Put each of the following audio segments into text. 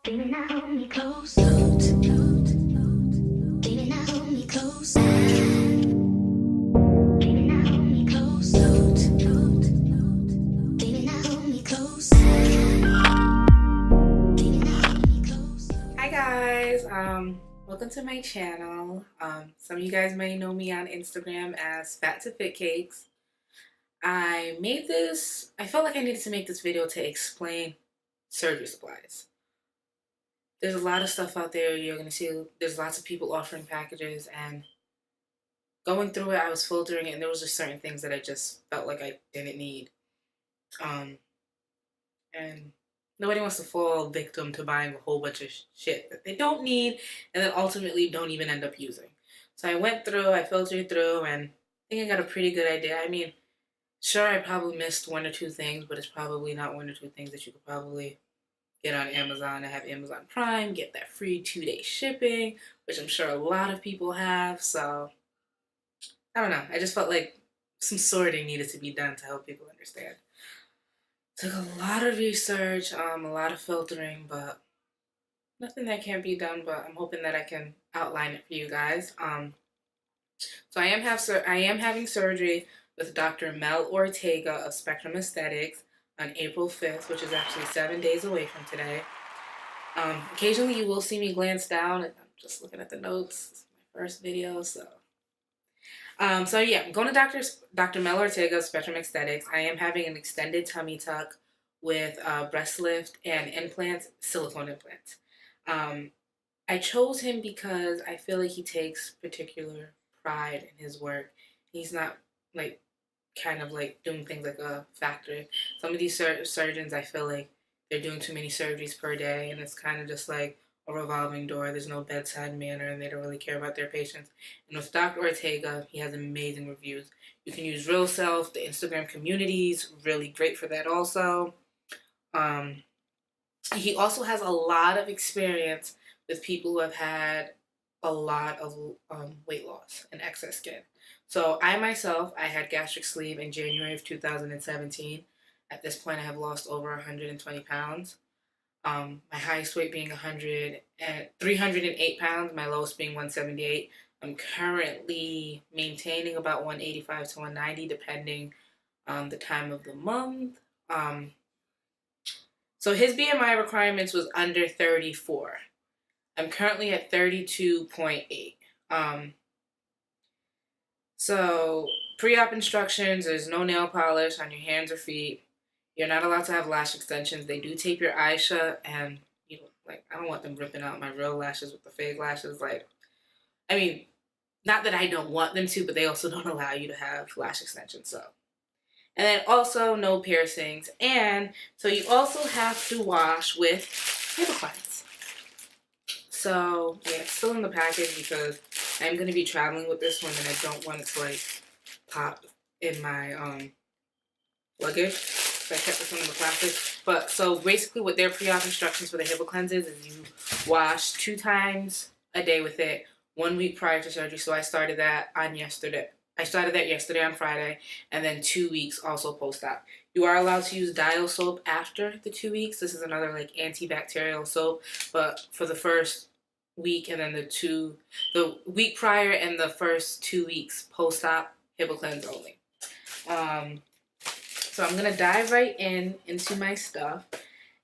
Baby, now hold me close. Baby, now hold me close. Baby, now hold me close. Baby, now hold me close. Baby, now hold me close. Hi guys, welcome to my channel. Some of you guys may know me on Instagram as Fat to Fit Cakes. I felt like I needed to make this video to explain surgery supplies. There's a lot of stuff out there. You're going to see there's lots of people offering packages, and going through it, I was filtering it, and there was just certain things that I just felt like I didn't need. And nobody wants to fall victim to buying a whole bunch of shit that they don't need and then ultimately don't even end up using. So I went through, I filtered through, and I think I got a pretty good idea. I mean, sure, I probably missed one or two things, but it's probably not one or two things that you could probably get on Amazon. I have Amazon Prime, get that free 2-day shipping, which I'm sure a lot of people have. So, I don't know. I just felt like some sorting needed to be done to help people understand. Took a lot of research, a lot of filtering, but nothing that can't be done. But I'm hoping that I can outline it for you guys. So I am having surgery with Dr. Mel Ortega of Spectrum Aesthetics on April 5th, which is actually 7 days away from today. Occasionally you will see me glance down, and I'm just looking at the notes. This is my first video, so. So yeah, I'm going to Dr. Mel Ortega of Spectrum Aesthetics. I am having an extended tummy tuck with breast lift and implants, silicone implants. I chose him because I feel like he takes particular pride in his work. He's not like kind of like doing things like a factory. Some of these surgeons, I feel like they're doing too many surgeries per day, and it's kind of just like a revolving door. There's no bedside manner, and they don't really care about their patients. And with Dr. Ortega, he has amazing reviews. You can use Real Self, the Instagram communities, really great for that also. He also has a lot of experience with people who have had a lot of weight loss and excess skin. So I myself, I had gastric sleeve in January of 2017. At this point, I have lost over 120 pounds. My highest weight being 308 pounds, my lowest being 178. I'm currently maintaining about 185 to 190 depending on the time of the month. So his BMI requirements was under 34. I'm currently at 32.8. So pre-op instructions, there's no nail polish on your hands or feet. You're not allowed to have lash extensions. They do tape your eyes shut, and you know, like, I don't want them ripping out my real lashes with the fake lashes. Like, I mean, not that I don't want them to, but they also don't allow you to have lash extensions. So, and then also no piercings, and so you also have to wash with Hiiiii. So yeah, it's still in the package because I'm gonna be traveling with this one, and I don't want it to like pop in my luggage. So I kept this one in the plastic. But so basically what their pre-op instructions for the Hiiiii cleanses is you wash 2 times a day with it 1 week prior to surgery. So I started that yesterday on Friday, and then 2 weeks also post-op. You are allowed to use Dial soap after the 2 weeks. This is another like antibacterial soap, but for the first week and then the week prior and the first 2 weeks post-op, Hiiiii cleanse only. So I'm gonna dive right into my stuff,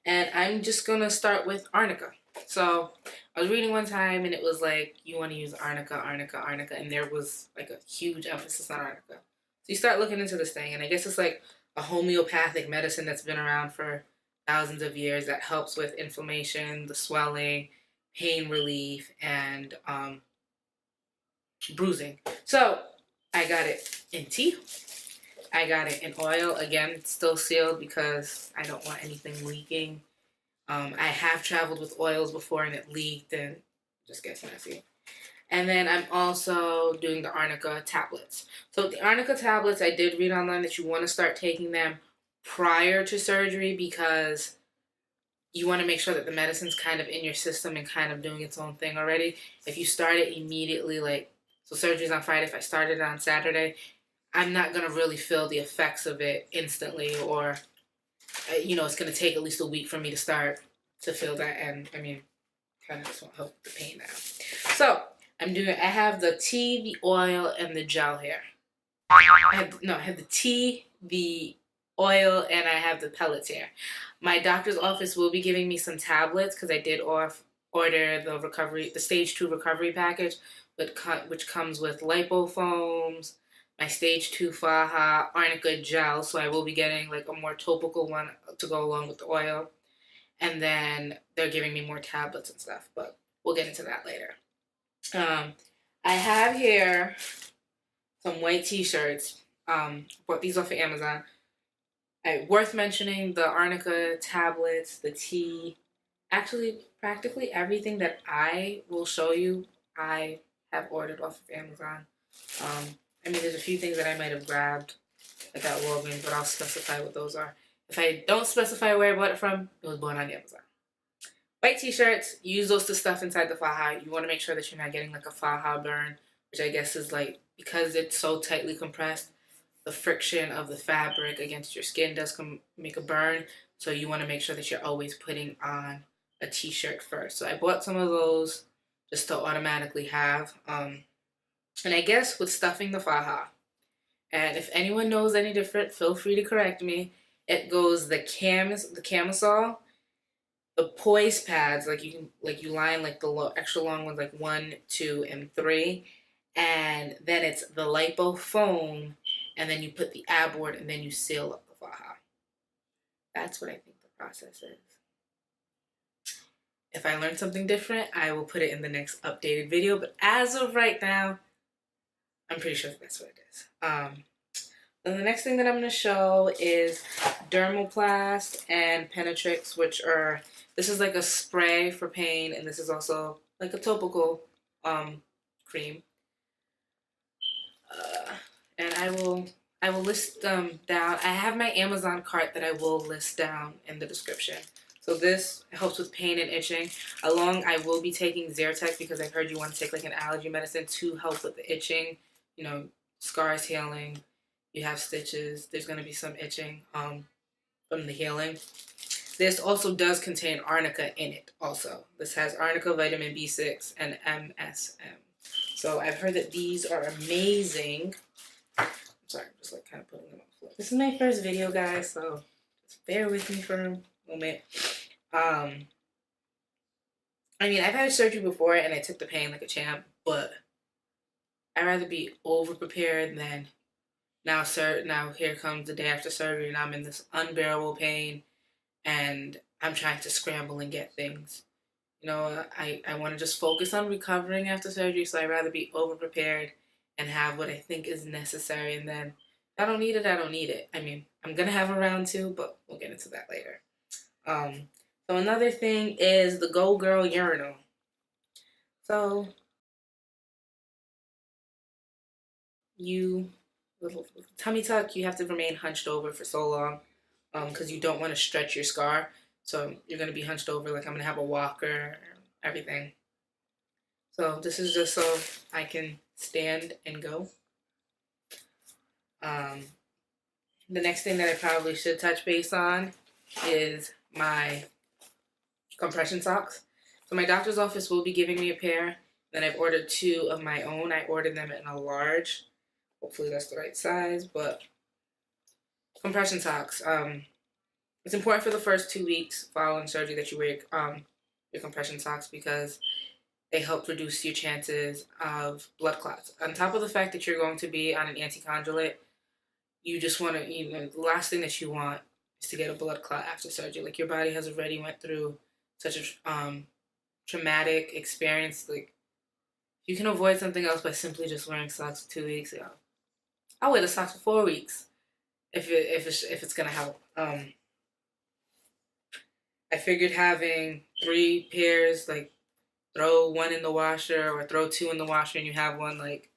and I'm just gonna start with arnica. So I was reading one time, and it was like, you want to use arnica, and there was like a huge emphasis on arnica. So you start looking into this thing, and I guess it's like a homeopathic medicine that's been around for thousands of years that helps with inflammation, the swelling, pain relief, and bruising. So I got it in tea. I got it in oil. Again, it's still sealed because I don't want anything leaking. I have traveled with oils before and it leaked and it just gets messy. And then I'm also doing the arnica tablets. So the arnica tablets, I did read online that you want to start taking them prior to surgery because you want to make sure that the medicine's kind of in your system and kind of doing its own thing already. If you start it immediately, like, so surgery's on Friday, if I started it on Saturday, I'm not going to really feel the effects of it instantly, or, you know, it's going to take at least a week for me to start to fill that in. I mean, kind of just want help with the pain now. So I have the tea, the oil, and the gel here. I have the tea, the oil, and I have the pellets here. My doctor's office will be giving me some tablets because I did order the stage 2 recovery package, which comes with lipofoams, my stage 2 faja, arnica gel. So I will be getting like a more topical one to go along with the oil. And then they're giving me more tablets and stuff, but we'll get into that later. I have here some white t-shirts. Bought these off of Amazon. Worth mentioning the arnica tablets, the tea. Actually, practically everything that I will show you, I have ordered off of Amazon. I mean, there's a few things that I might have grabbed at that Walgreens, but I'll specify what those are. If I don't specify where I bought it from, it was bought on Amazon. White t-shirts, use those to stuff inside the faja. You want to make sure that you're not getting like a faja burn, which I guess is like, because it's so tightly compressed, the friction of the fabric against your skin does make a burn. So you want to make sure that you're always putting on a t-shirt first. So I bought some of those just to automatically have. And I guess with stuffing the faja, and if anyone knows any different, feel free to correct me. It goes the camisole, the poise pads, like you line like the extra long ones, like 1, 2, and 3, and then it's the lipo foam, and then you put the ab board, and then you seal up the faja. That's what I think the process is. If I learn something different, I will put it in the next updated video, but as of right now, I'm pretty sure that's what it is. Then the next thing that I'm going to show is Dermoplast and Penetrix, which are, this is like a spray for pain, and this is also like a topical cream. And I will list them down. I have my Amazon cart that I will list down in the description. So this helps with pain and itching. I will be taking Zyrtec because I've heard you want to take like an allergy medicine to help with the itching. You know, scars healing. You have stitches. There's going to be some itching from the healing. This also does contain arnica in it also. This has arnica, vitamin B6, and MSM. So I've heard that these are amazing. I'm sorry, I'm just like kind of putting them on the floor. This is my first video, guys, so just bear with me for a moment. I mean, I've had surgery before and I took the pain like a champ, but I'd rather be over prepared than now here comes the day after surgery and I'm in this unbearable pain and I'm trying to scramble and get things. You know, I want to just focus on recovering after surgery, so I'd rather be over prepared and have what I think is necessary, and then if I don't need it, I don't need it. I mean, I'm gonna have a round 2, but we'll get into that later. So another thing is the Go Girl urinal. So with tummy tuck, you have to remain hunched over for so long because you don't want to stretch your scar. So you're going to be hunched over, like I'm going to have a walker, everything. So this is just so I can stand and go. The next thing that I probably should touch base on is my compression socks. So my doctor's office will be giving me a pair. Then I've ordered 2 of my own. I ordered them in a large. Hopefully that's the right size, but compression socks. It's important for the first 2 weeks following surgery that you wear your compression socks because they help reduce your chances of blood clots. On top of the fact that you're going to be on an anticongelate, you just want to, the last thing that you want is to get a blood clot after surgery. Like, your body has already went through such a traumatic experience. Like, you can avoid something else by simply just wearing socks for 2 weeks. I'll wear the socks for 4 weeks if it's gonna help. I figured having 3 pairs, like throw 1 in the washer or throw 2 in the washer and you have 1, like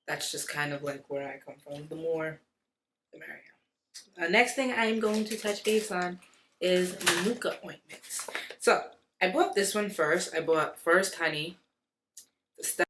that's just kind of like where I come from. The more, the merrier. Next thing I'm going to touch base on is Manuka ointments. So I bought this one first. I bought First Honey, the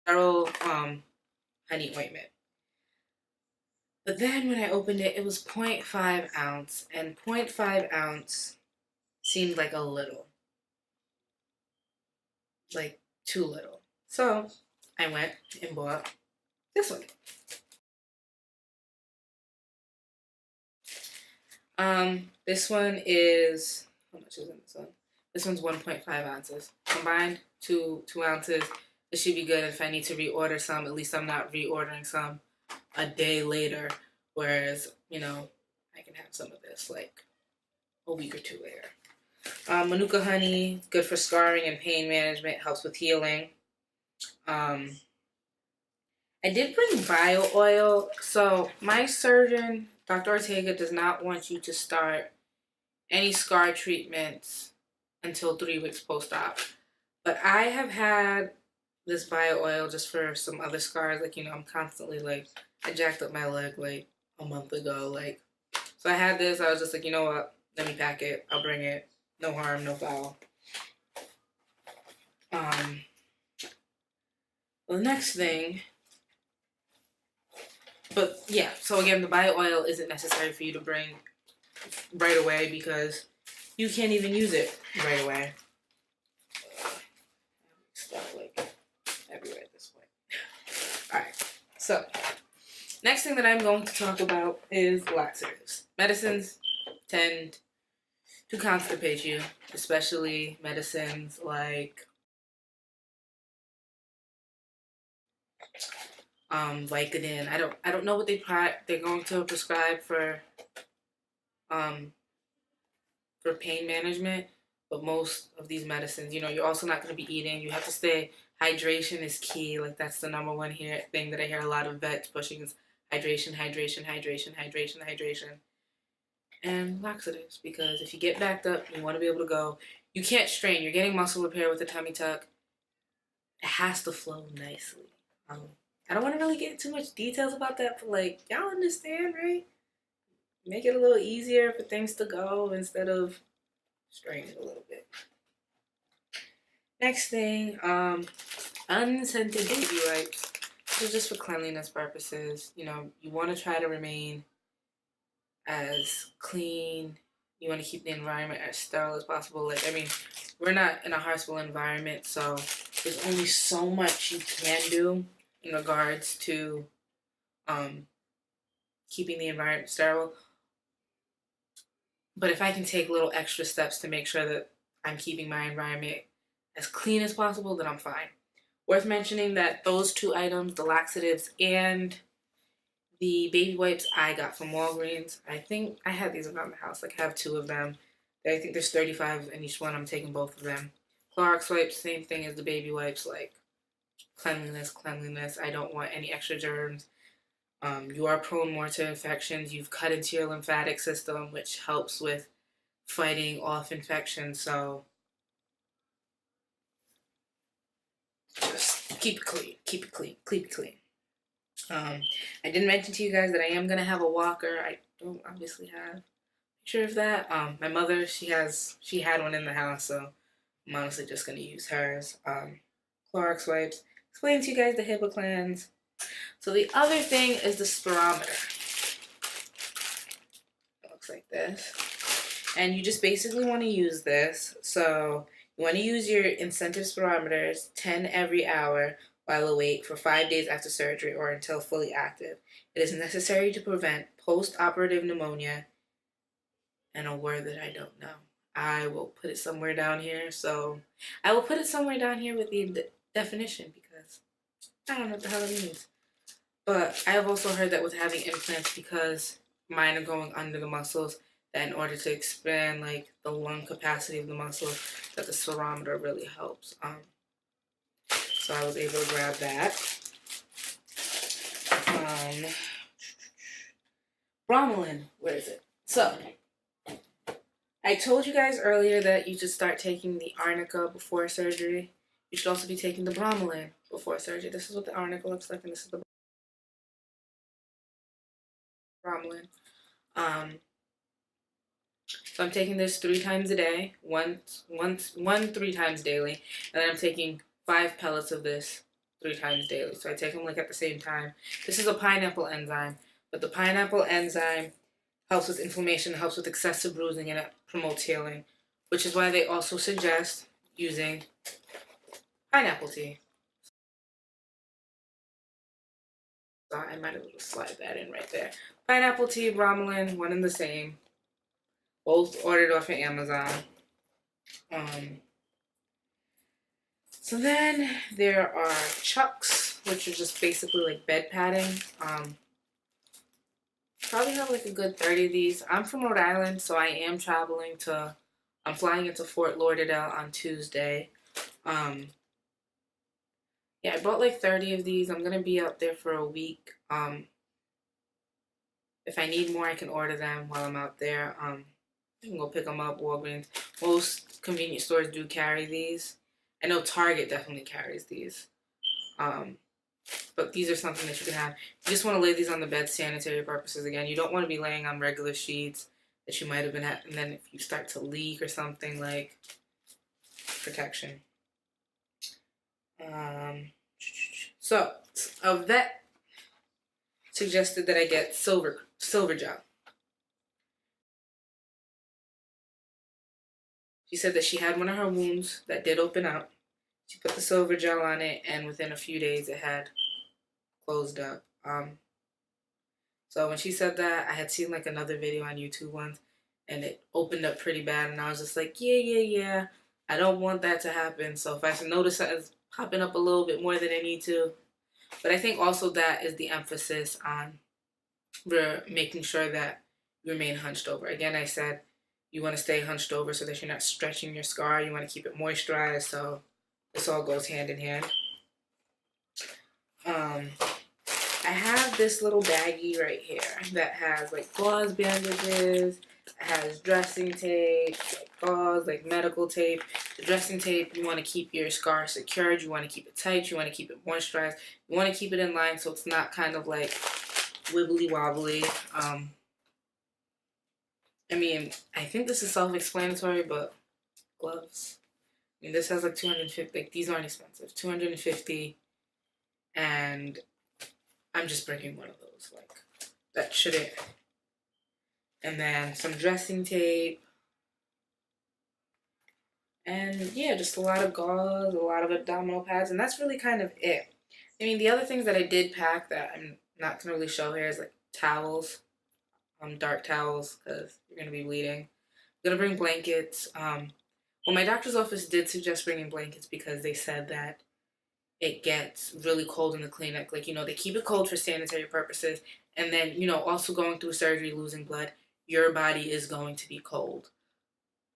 sterile honey ointment. But then when I opened it, it was 0.5 ounce, and 0.5 ounce seemed like a little, like too little. So I went and bought this one. This one is, how much is in this one? This one's 1.5 ounces. Combined, two ounces. It should be good if I need to reorder some. At least I'm not reordering some a day later. Whereas, you know, I can have some of this like a week or two later. Manuka honey, good for scarring and pain management, helps with healing. I did bring bio oil. So my surgeon, Dr. Ortega, does not want you to start any scar treatments until 3 weeks post-op. But I have had this bio oil just for some other scars. Like, you know, I'm constantly like, I jacked up my leg like a month ago. Like, so I had this. I was just like, you know what? Let me pack it. I'll bring it. No harm, no foul. The next thing, but yeah, so again, the bio oil isn't necessary for you to bring right away because you can't even use it right away. Stuff like everywhere at this point. Alright, so next thing that I'm going to talk about is laxatives. Medicines tend to constipate you, especially medicines like Vicodin. I don't know what they're going to prescribe for pain management, but most of these medicines, you know, you're also not going to be eating. You have to stay. Hydration is key. Like that's the number one thing that I hear a lot of vets pushing is hydration, hydration, hydration, hydration, hydration, and laxatives. Because if you get backed up, you want to be able to go. You can't strain. You're getting muscle repair with a tummy tuck. It has to flow nicely. I don't want to really get too much details about that, but like y'all understand, right? Make it a little easier for things to go instead of strain it a little bit. Next thing, unscented baby wipes. This is just for cleanliness purposes. You know, you want to try to remain as clean. You want to keep the environment as sterile as possible. Like, I mean, we're not in a hospital environment, so there's only so much you can do in regards to keeping the environment sterile. But if I can take little extra steps to make sure that I'm keeping my environment as clean as possible, then I'm fine. Worth mentioning that those two items, the laxatives and the baby wipes, I got from Walgreens. I think I had these around the house. Like I have 2 of them. I think there's 35 in each one. I'm taking both of them. Clorox wipes, same thing as the baby wipes. Like cleanliness, cleanliness. I don't want any extra germs. You are prone more to infections. You've cut into your lymphatic system, which helps with fighting off infections. So just keep it clean. Keep it clean. Keep it clean. I didn't mention to you guys that I am gonna have a walker. I don't obviously have a picture of that. My mother, she had one in the house, so I'm honestly just gonna use hers. Clorox wipes. Explain to you guys the HIPAA plans. So the other thing is the spirometer. It looks like this. And you just basically want to use this. So you want to use your incentive spirometers 10 every hour while awake for 5 days after surgery or until fully active. It is necessary to prevent post-operative pneumonia and a word that I don't know. I will put it somewhere down here. So I will put it somewhere down here with the definition because I don't know what the hell it means. But I have also heard that with having implants, because mine are going under the muscles, that in order to expand like the lung capacity of the muscle, that the spirometer really helps. So I was able to grab that. Bromelain, where is it? So I told you guys earlier that you should start taking the arnica before surgery. You should also be taking the bromelain before surgery. This is what the arnica looks like, and this is the bromelain. So I'm taking this 3 times a day, one 3 times daily, and then I'm taking 5 pellets of this 3 times daily. So I take them like at the same time. This is a pineapple enzyme, But the pineapple enzyme helps with inflammation, helps with excessive bruising, and it promotes healing, which is why they also suggest using pineapple tea. So I might have just slide that in right there. Pineapple tea, bromelain, one and the same. Both ordered off of Amazon. Um, so then there are chucks, which are just basically like bed padding. Probably have like a good 30 of these. I'm from Rhode Island, so I am traveling to, I'm flying into Fort Lauderdale on Tuesday. Um, yeah, I bought like 30 of these. I'm gonna be out there for a week. If I need more, I can order them while I'm out there. I can go pick them up, Walgreens. Most convenience stores do carry these. I know Target definitely carries these. Um, but these are something that you can have. You just want to lay these on the bed, sanitary purposes. Again, you don't want to be laying on regular sheets that you might have been at, and then if you start to leak or something, like protection. So a vet suggested that I get silver gel. She said that she had one of her wounds that did open up. She put the silver gel on it, and within a few days, it had closed up. So when she said that, I had seen like another video on YouTube once, and it opened up pretty bad, and I was just like, yeah. I don't want that to happen. So if I notice that it's popping up a little bit more than I need to, but I think also that is the emphasis on making sure that you remain hunched over. Again, I said you want to stay hunched over so that you're not stretching your scar. You want to keep it moisturized. So this all goes hand in hand. I have this little baggie right here that has like gauze bandages, it has dressing tape, like gauze, like medical tape. The dressing tape, you want to keep your scar secured, you want to keep it tight, you want to keep it moisturized, you want to keep it in line so it's not kind of like wibbly wobbly. I mean, I think this is self-explanatory, but gloves. I mean, this has like 250, like these aren't expensive, 250, and I'm just bringing one of those, like, that shouldn't. And then some dressing tape. And yeah, just a lot of gauze, a lot of abdominal pads, and that's really kind of it. I mean, the other things that I did pack that I'm not gonna really show here is like towels, dark towels, because you're gonna be bleeding. I'm gonna bring blankets. Well, my doctor's office did suggest bringing blankets because they said that it gets really cold in the clinic. Like, they keep it cold for sanitary purposes. And then, also going through surgery, losing blood, your body is going to be cold.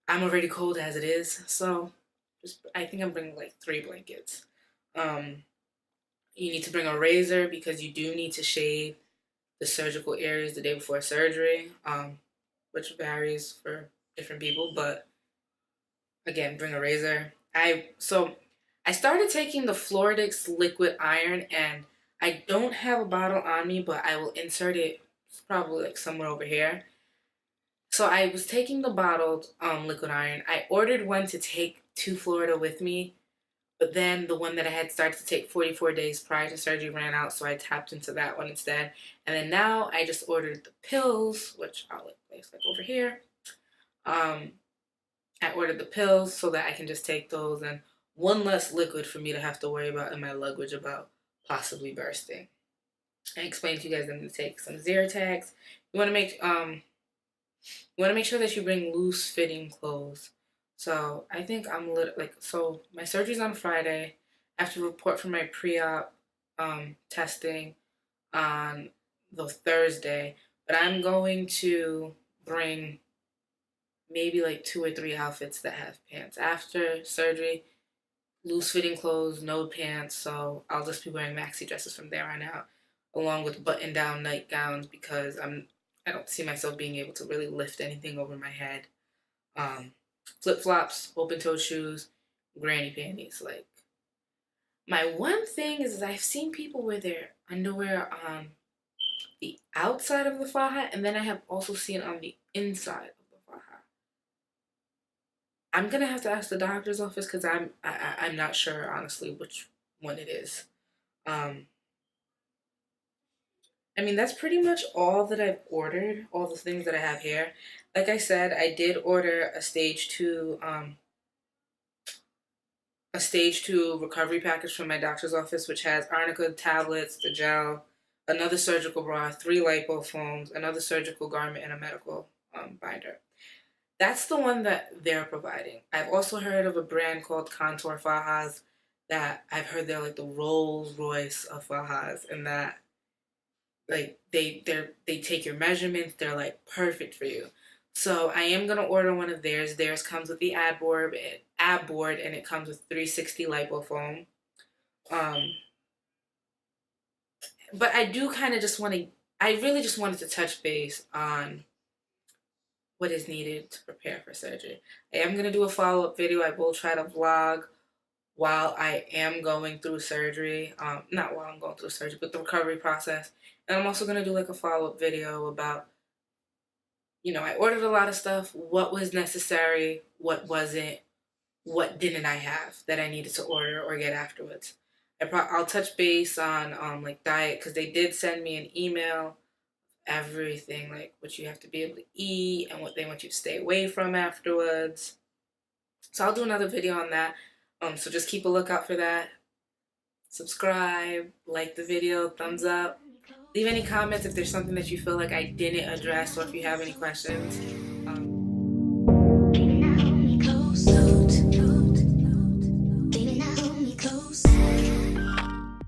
I'm already cold as it is. So I think I'm bringing like 3 blankets. You need to bring a razor because you do need to shave the surgical areas the day before surgery, which varies for different people. But again, bring a razor. I started taking the Floridix liquid iron, and I don't have a bottle on me, but I will insert it. It's probably like somewhere over here. So I was taking the bottled liquid iron. I ordered one to take to Florida with me, but then the one that I had started to take 44 days prior to surgery ran out, so I tapped into that one instead. And then now I just ordered the pills, which I'll place like over here. I ordered the pills so that I can just take those, and one less liquid for me to have to worry about in my luggage about possibly bursting. I explained to you guys I'm going to take some Zyrtex. You want to make sure that you bring loose fitting clothes. So I think so my surgery's on Friday. I have to report for my pre-op testing on the Thursday, but I'm going to bring maybe like 2 or 3 outfits that have pants. After surgery, loose fitting clothes, no pants, so I'll just be wearing maxi dresses from there on out, along with button down nightgowns because I don't see myself being able to really lift anything over my head. Flip flops, open toe shoes, granny panties. Like, my one thing is I've seen people wear their underwear on the outside of the faja, and then I have also seen on the inside of the faja. I'm gonna have to ask the doctor's office because I'm not sure honestly which one it is. I mean, that's pretty much all that I've ordered, all the things that I have here. Like I said, I did order a stage two recovery package from my doctor's office, which has arnica tablets, the gel, another surgical bra, 3 lipofoams, another surgical garment, and a medical binder. That's the one that they're providing. I've also heard of a brand called Contour Fajas that I've heard they're like the Rolls Royce of Fajas, and that like they take your measurements, they're like perfect for you. So I am gonna order one of theirs. Theirs comes with the ab board, and it comes with 360 lipofoam. Um, but I do kind of just want to. I really just wanted to touch base on what is needed to prepare for surgery. I am gonna do a follow up video. I will try to vlog while I am going through surgery. Not while I'm going through surgery, but the recovery process. And I'm also gonna do like a follow up video about, I ordered a lot of stuff, what was necessary, what wasn't, what didn't I have that I needed to order or get afterwards. I'll touch base on like diet, because they did send me an email, everything like what you have to be able to eat and what they want you to stay away from afterwards. So I'll do another video on that. So just keep a lookout for that. Subscribe, like the video, thumbs up. Leave any comments if there's something that you feel like I didn't address, or if you have any questions.